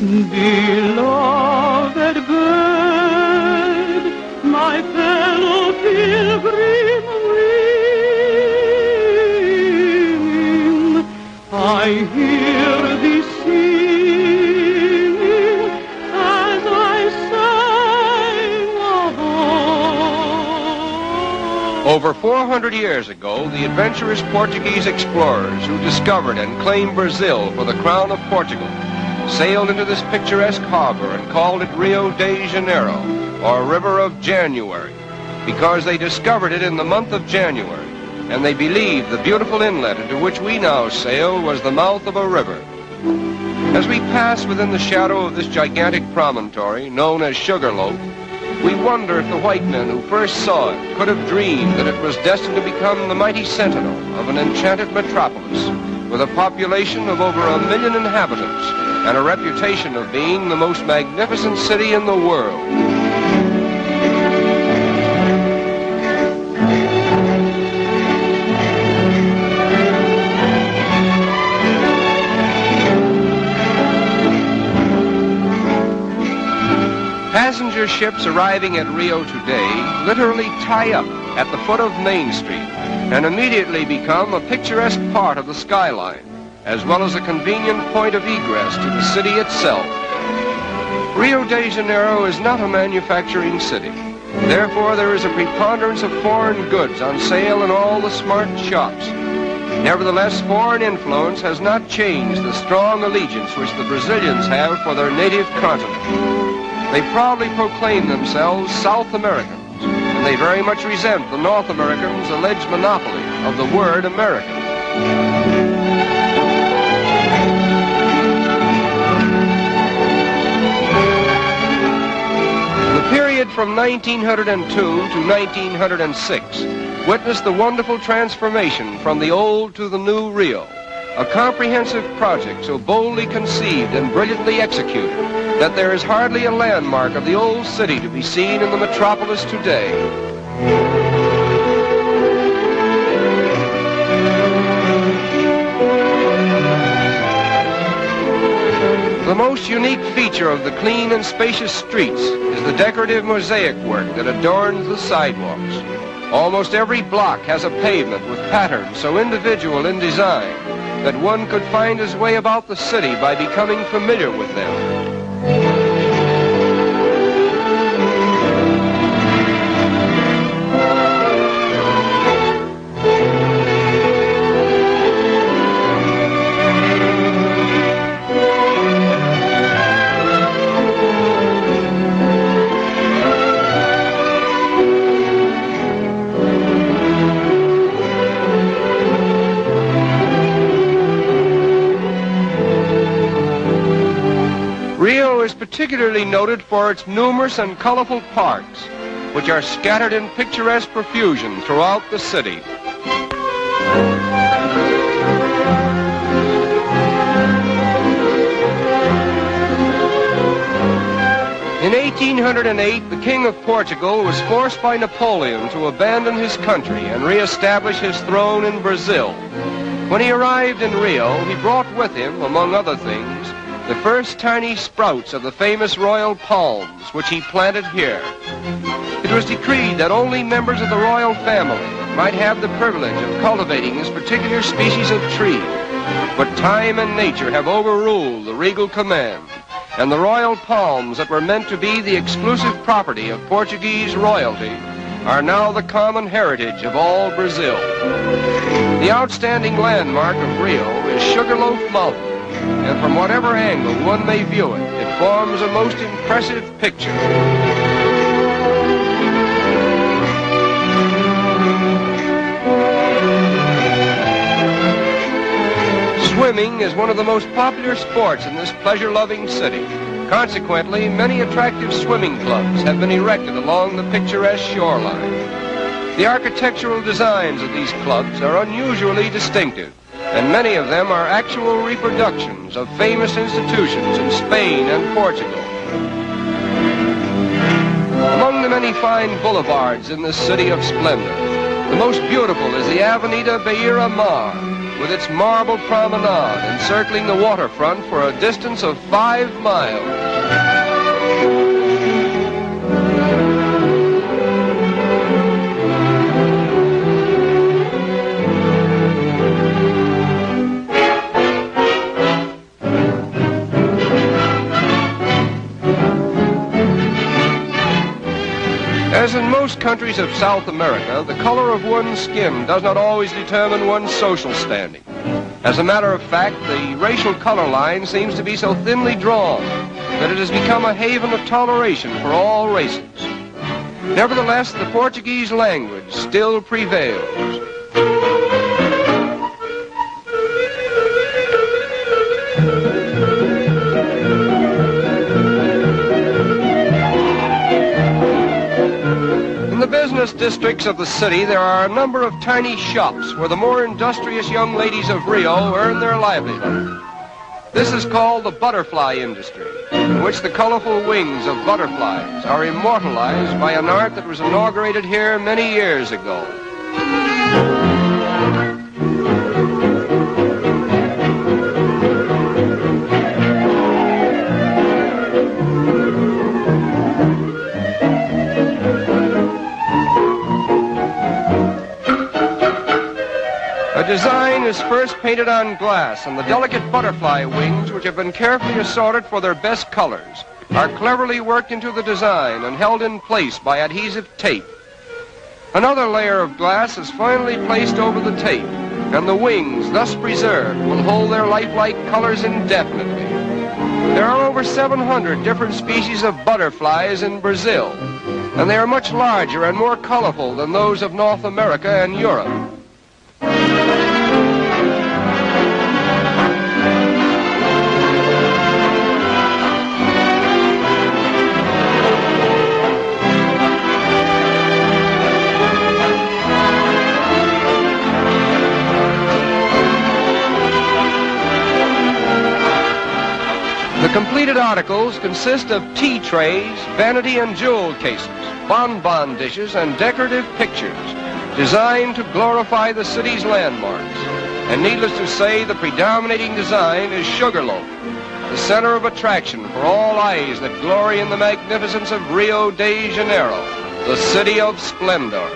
Beloved bird, my fellow pilgrim wing, I hear thee singing as I sang above. Over 400 years ago, the adventurous Portuguese explorers who discovered and claimed Brazil for the crown of Portugal sailed into this picturesque harbor and called it Rio de Janeiro, or River of January, because they discovered it in the month of January, and they believed the beautiful inlet into which we now sail was the mouth of a river. As we pass within the shadow of this gigantic promontory, known as Sugarloaf, we wonder if the white men who first saw it could have dreamed that it was destined to become the mighty sentinel of an enchanted metropolis, with a population of over 1 million inhabitants, and a reputation of being the most magnificent city in the world. Passenger ships arriving at Rio today literally tie up at the foot of Main Street and immediately become a picturesque part of the skyline, as well as a convenient point of egress to the city itself. Rio de Janeiro is not a manufacturing city. Therefore, there is a preponderance of foreign goods on sale in all the smart shops. Nevertheless, foreign influence has not changed the strong allegiance which the Brazilians have for their native continent. They proudly proclaim themselves South Americans, and they very much resent the North Americans' alleged monopoly of the word American. The period from 1902 to 1906 witnessed the wonderful transformation from the old to the new Rio, a comprehensive project so boldly conceived and brilliantly executed that there is hardly a landmark of the old city to be seen in the metropolis today. The most unique feature of the clean and spacious streets is the decorative mosaic work that adorns the sidewalks. Almost every block has a pavement with patterns so individual in design that one could find his way about the city by becoming familiar with them. Rio is particularly noted for its numerous and colorful parks, which are scattered in picturesque profusion throughout the city. In 1808, the King of Portugal was forced by Napoleon to abandon his country and re-establish his throne in Brazil. When he arrived in Rio, he brought with him, among other things, the first tiny sprouts of the famous royal palms, which he planted here. It was decreed that only members of the royal family might have the privilege of cultivating this particular species of tree. But time and nature have overruled the regal command, and the royal palms that were meant to be the exclusive property of Portuguese royalty are now the common heritage of all Brazil. The outstanding landmark of Rio is Sugarloaf Mountain, and from whatever angle one may view it, it forms a most impressive picture. Swimming is one of the most popular sports in this pleasure-loving city. Consequently, many attractive swimming clubs have been erected along the picturesque shoreline. The architectural designs of these clubs are unusually distinctive, and many of them are actual reproductions of famous institutions in Spain and Portugal. Among the many fine boulevards in this city of splendor, the most beautiful is the Avenida Beira Mar, with its marble promenade encircling the waterfront for a distance of 5 miles. As in most countries of South America, the color of one's skin does not always determine one's social standing. As a matter of fact, the racial color line seems to be so thinly drawn that it has become a haven of toleration for all races. Nevertheless, the Portuguese language still prevails. In the business districts of the city, there are a number of tiny shops where the more industrious young ladies of Rio earn their livelihood. This is called the butterfly industry, in which the colorful wings of butterflies are immortalized by an art that was inaugurated here many years ago. A design is first painted on glass, and the delicate butterfly wings, which have been carefully assorted for their best colors, are cleverly worked into the design and held in place by adhesive tape. Another layer of glass is finally placed over the tape, and the wings, thus preserved, will hold their lifelike colors indefinitely. There are over 700 different species of butterflies in Brazil, and they are much larger and more colorful than those of North America and Europe. The completed articles consist of tea trays, vanity and jewel cases, bonbon dishes, and decorative pictures designed to glorify the city's landmarks. And needless to say, the predominating design is Sugarloaf, the center of attraction for all eyes that glory in the magnificence of Rio de Janeiro, the city of splendor.